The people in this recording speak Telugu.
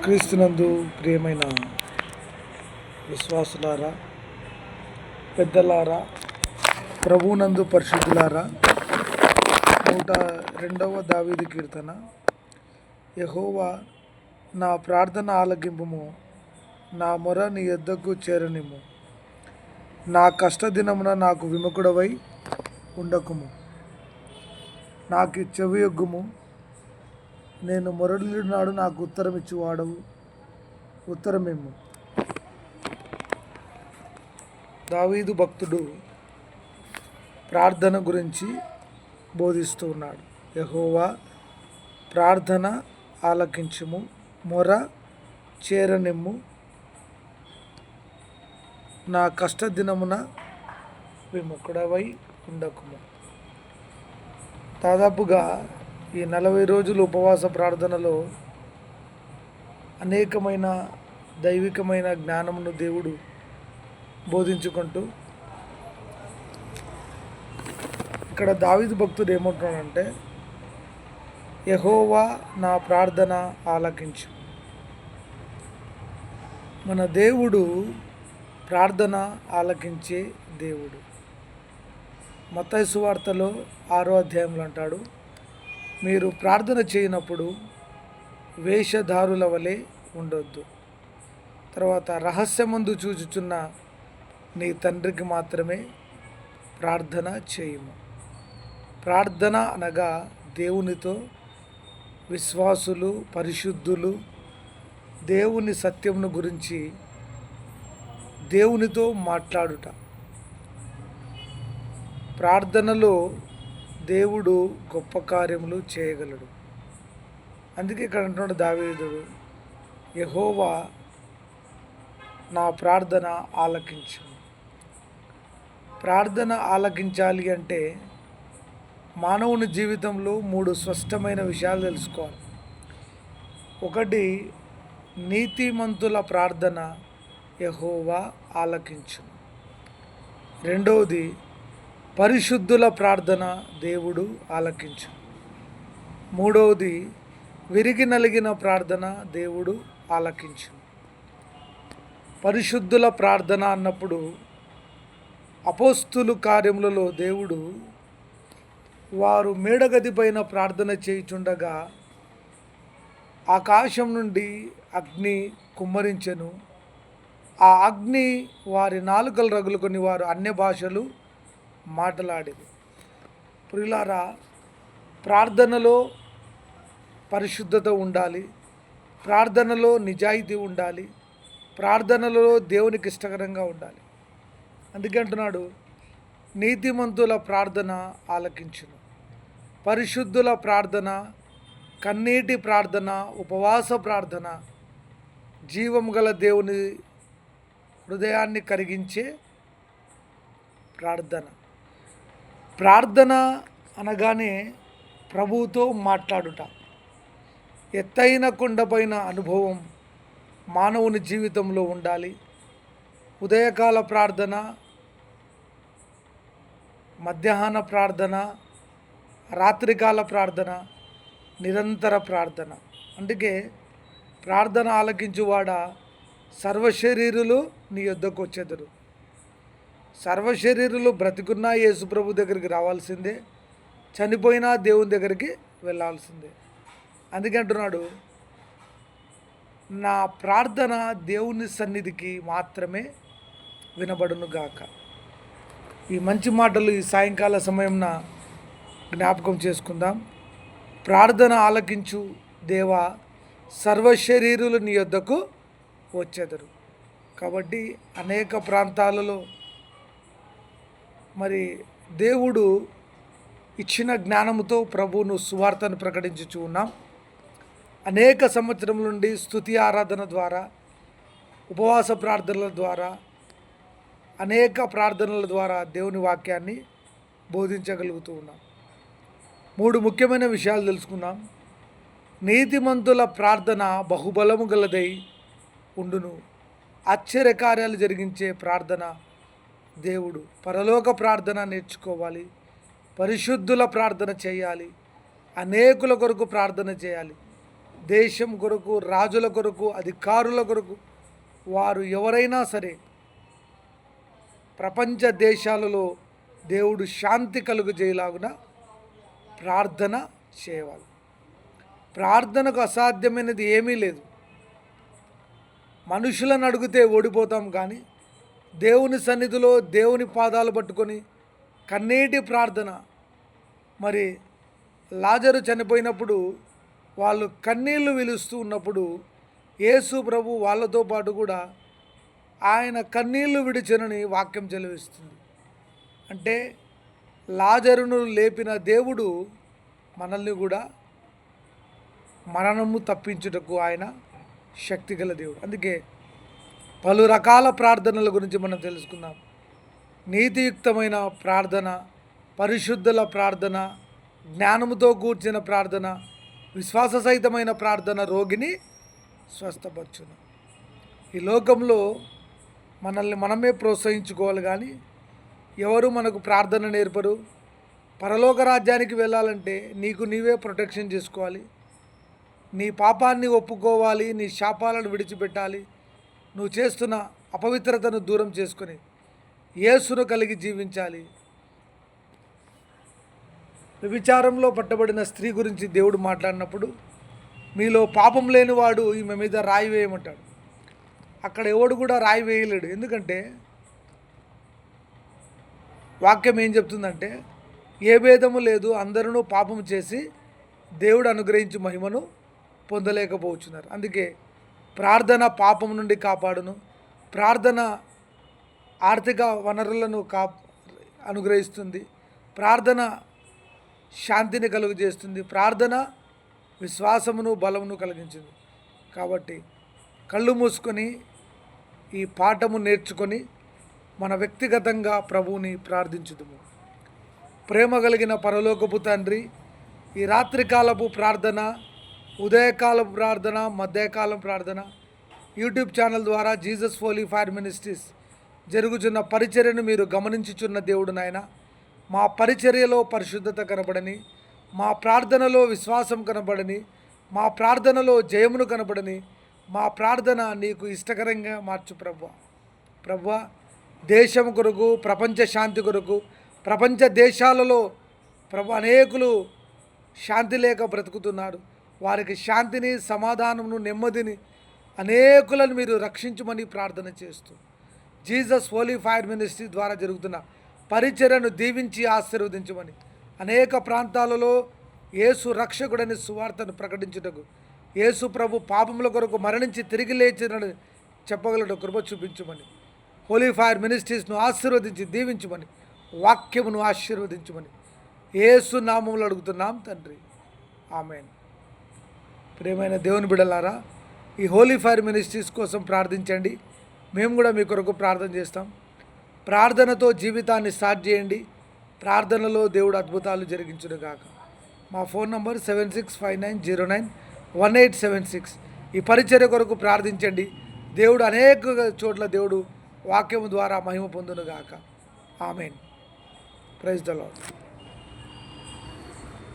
క్రీస్తునందు ప్రియమైన విశ్వాసులారా, పెద్దలారా, ప్రభువునందు పరిశుద్ధులారా, 102వ దావీదు కీర్తన. యెహోవా, నా ప్రార్థన ఆలకింపుము, నా మొర నీ యొద్దకు చేరనిమ్ము. నా కష్టదినమున నాకు విముఖుడవై ఉండకుము. నాకు చెవియొగ్గుము. నేను మొరలినాడు నాకు ఉత్తరమిచ్చువాడవు, ఉత్తరమిమ్ము. దావీదు భక్తుడు ప్రార్థన గురించి బోధిస్తూ ఉన్నాడు. యెహోవా, ప్రార్థన ఆలకించుము, మొర చేరనిమ్ము. నా కష్టదినమున విముఖుడవై ఉండకుము. దాదాపుగా ఈ 40 రోజులు ఉపవాస ప్రార్థనలో అనేకమైన దైవికమైన జ్ఞానమును దేవుడు బోధించుకుంటూ, ఇక్కడ దావీదు భక్తుడు ఏమంటున్నాడంటే, యెహోవా, నా ప్రార్థన ఆలకించు. మన దేవుడు ప్రార్థన ఆలకించే దేవుడు. మత్తయి సువార్తలో 6వ అధ్యాయంలో అంటాడు, మీరు ప్రార్థన చేయనప్పుడు వేషధారుల వలె ఉండొద్దు. తర్వాత రహస్యమందు చూచుచున్న నీ తండ్రికి మాత్రమే ప్రార్థన చేయుము. ప్రార్థన అనగా దేవునితో, విశ్వాసులు, పరిశుద్ధులు దేవుని సత్యమును గురించి దేవునితో మాట్లాడుట. ప్రార్థనలో దేవుడు గొప్ప కార్యములు చేయగలడు. అందుకే ఇక్కడ అంటున్నాడు దావీదుడు, యెహోవా, నా ప్రార్థన ఆలకించు. ప్రార్థన ఆలకించాలి అంటే మానవుని జీవితంలో 3 స్పష్టమైన విషయాలు తెలుసుకోవాలి. ఒకటి, నీతిమంతుల ప్రార్థన యెహోవా ఆలకించు. రెండవది, పరిశుద్ధుల ప్రార్థన దేవుడు ఆలకించు. మూడవది, విరిగి నలిగిన ప్రార్థన దేవుడు ఆలకించు. పరిశుద్ధుల ప్రార్థన అన్నప్పుడు అపోస్తులు కార్యములలో దేవుడు వారు మేడగది పైన ప్రార్థన చేయుచుండగా ఆకాశం నుండి అగ్ని కుమ్మరించెను. ఆ అగ్ని వారి నాలుకలు రగులుకొని వారు అన్య భాషలు మాట్లాడేది. ప్రియులారా, ప్రార్థనలో పరిశుద్ధత ఉండాలి, ప్రార్థనలో నిజాయితీ ఉండాలి, ప్రార్థనలో దేవునికి ఇష్టకరంగా ఉండాలి. అందుకే అంటున్నాడు, నీతిమంతుల ప్రార్థన ఆలకించును. పరిశుద్ధుల ప్రార్థన, కన్నీటి ప్రార్థన, ఉపవాస ప్రార్థన జీవం గల దేవుని హృదయాన్ని కరిగించే ప్రార్థన. ప్రార్థన అనగానే ప్రభువుతో మాట్లాడుట. ఎత్తైన కొండపైన అనుభవం మానవుని జీవితంలో ఉండాలి. ఉదయకాల ప్రార్థన, మధ్యాహ్న ప్రార్థన, రాత్రికాల ప్రార్థన, నిరంతర ప్రార్థన. అందుకే ప్రార్థన ఆలకించువాడా, సర్వశరీరులు నీ యొద్దకు వచ్చెదరు. సర్వశరీరులు బ్రతికున్నా యేసుప్రభు దగ్గరికి రావాల్సిందే, చనిపోయినా దేవుని దగ్గరికి వెళ్ళాల్సిందే. అందుకే అంటున్నాడు, నా ప్రార్థన దేవుని సన్నిధికి మాత్రమే వినబడును గాక. ఈ మంచి మాటలు ఈ సాయంకాల సమయంన జ్ఞాపకం చేసుకుందాం. ప్రార్థన ఆలకించు దేవా, సర్వశరీరులు నీ యొద్దకు వచ్చెదరు. కాబట్టి అనేక ప్రాంతాలలో మరి దేవుడు ఇచ్చిన జ్ఞానముతో ప్రభువును సువార్తను ప్రకటించుచూ ఉన్నాం. అనేక సంవత్సరముల నుండి స్తుతి ఆరాధన ద్వారా, ఉపవాస ప్రార్థనల ద్వారా, అనేక ప్రార్థనల ద్వారా దేవుని వాక్యాన్ని బోధించగలుగుతూ ఉన్నాం. 3 ముఖ్యమైన విషయాలు తెలుసుకున్నాం. నీతిమంతుల ప్రార్థన బహుబలము గలదై ఉండును. ఆశ్చర్యకార్యాలు జరిగించే ప్రార్థన దేవుడు. పరలోక ప్రార్థన నేర్చుకోవాలి, పరిశుద్ధుల ప్రార్థన చేయాలి, అనేకుల కొరకు ప్రార్థన చేయాలి. దేశం కొరకు, రాజుల కొరకు, అధికారుల కొరకు, వారు ఎవరైనా సరే ప్రపంచ దేశాలలో దేవుడు శాంతి కలుగజేయలాగున ప్రార్థన చేయాలి. ప్రార్థనకు అసాధ్యమైనది ఏమీ లేదు. మనుషులను అడిగితే ఓడిపోతాం, కానీ దేవుని సన్నిధిలో దేవుని పాదాలు పట్టుకొని కన్నీటి ప్రార్థన. మరి లాజరు చనిపోయినప్పుడు వాళ్ళు కన్నీళ్లు విలుస్తూ ఉన్నప్పుడు యేసు ప్రభు వాళ్ళతో పాటు కూడా ఆయన కన్నీళ్లు విడిచెనని వాక్యం చెలవిస్తుంది. అంటే లాజరును లేపిన దేవుడు మనల్ని కూడా మరణము తప్పించుటకు ఆయన శక్తిగల దేవుడు. అందుకే పలు రకాల ప్రార్థనల గురించి మనం తెలుసుకుందాం. నీతియుక్తమైన ప్రార్థన, పరిశుద్ధుల ప్రార్థన, జ్ఞానముతో కూర్చిన ప్రార్థన, విశ్వాస సహితమైన ప్రార్థన రోగిని స్వస్థపరచును. ఈ లోకంలో మనల్ని మనమే ప్రోత్సహించుకోవాలి, కానీ ఎవరు మనకు ప్రార్థన నేర్పరు. పరలోక రాజ్యానికి వెళ్ళాలంటే నీకు నీవే ప్రొటెక్షన్ చేసుకోవాలి. నీ పాపాన్ని ఒప్పుకోవాలి, నీ శాపాలను విడిచిపెట్టాలి. నువ్వు చేస్తున్న అపవిత్రతను దూరం చేసుకొని యేసును కలిగి జీవించాలి. వ్యభిచారంలో పట్టబడిన స్త్రీ గురించి దేవుడు మాట్లాడినప్పుడు మీలో పాపం లేనివాడు ఈమె మీద రాయి వేయమంటాడు. అక్కడ ఎవడు కూడా రాయి వేయలేడు. ఎందుకంటే వాక్యం ఏం చెప్తుందంటే ఏ భేదము లేదు, అందరూ పాపం చేసి దేవుడు అనుగ్రహించి మహిమను పొందలేకపోతున్నారు. అందుకే ప్రార్థన పాపం నుండి కాపాడును. ప్రార్థన ఆర్థిక వనరులను అనుగ్రహిస్తుంది. ప్రార్థన శాంతిని కలుగజేస్తుంది. ప్రార్థన విశ్వాసమును బలమును కలిగించింది. కాబట్టి కళ్ళు మూసుకొని ఈ పాఠము నేర్చుకొని మన వ్యక్తిగతంగా ప్రభువుని ప్రార్థించుదుము. ప్రేమ కలిగిన పరలోకపు తండ్రి, ఈ రాత్రికాలపు ప్రార్థన, ఉదయకాలపు ప్రార్థన, మధ్యకాలం ప్రార్థన యూట్యూబ్ ఛానల్ ద్వారా జీసస్ హోలీ ఫైర్ మినిస్ట్రీస్ జరుగుతున్న పరిచర్యను మీరు గమనించుచున్న దేవుడు నాయన, మా పరిచర్యలో పరిశుద్ధత కనబడని, మా ప్రార్థనలో విశ్వాసం కనబడని, మా ప్రార్థనలో జయమును కనబడని, మా ప్రార్థన నీకు ఇష్టకరంగా మార్చు ప్రభువా. దేశం కొరకు, ప్రపంచ శాంతి కొరకు, ప్రపంచ దేశాలలో అనేకులు శాంతి లేక బ్రతుకుతున్నారు. వారికి శాంతిని, సమాధానమును, నెమ్మదిని అనేకులను మీరు రక్షించమని ప్రార్థన చేస్తూ జీసస్ హోలీ ఫైర్ మినిస్ట్రీ ద్వారా జరుగుతున్న పరిచర్యను దీవించి ఆశీర్వదించమని, అనేక ప్రాంతాలలో యేసు రక్షకుడని సువార్తను ప్రకటించుటకు, యేసు ప్రభు పాపముల కొరకు మరణించి తిరిగి లేచినని చెప్పగలడు కృప చూపించమని, హోలీ ఫైర్ మినిస్ట్రీస్ను ఆశీర్వదించి దీవించమని, వాక్యమును ఆశీర్వదించమని యేసు నామములో అడుగుతున్నాం తండ్రి, ఆమేన్. ప్రియమైన దేవుని బిడ్డలారా, ఈ హోలీ ఫైర్ మినిస్ట్రీస్ కోసం ప్రార్థించండి. మేము కూడా మీ కొరకు ప్రార్థన చేస్తాం. ప్రార్థనతో జీవితాన్ని స్టార్ట్ చేయండి. ప్రార్థనలో దేవుడు అద్భుతాలు జరిగించునుగాక. మా ఫోన్ నంబర్ 7659091876. ఈ పరిచర్య కొరకు ప్రార్థించండి. దేవుడు అనేక చోట్ల దేవుడు వాక్యము ద్వారా మహిమ పొందునుగాక. ఆమేన్. Praise the lord.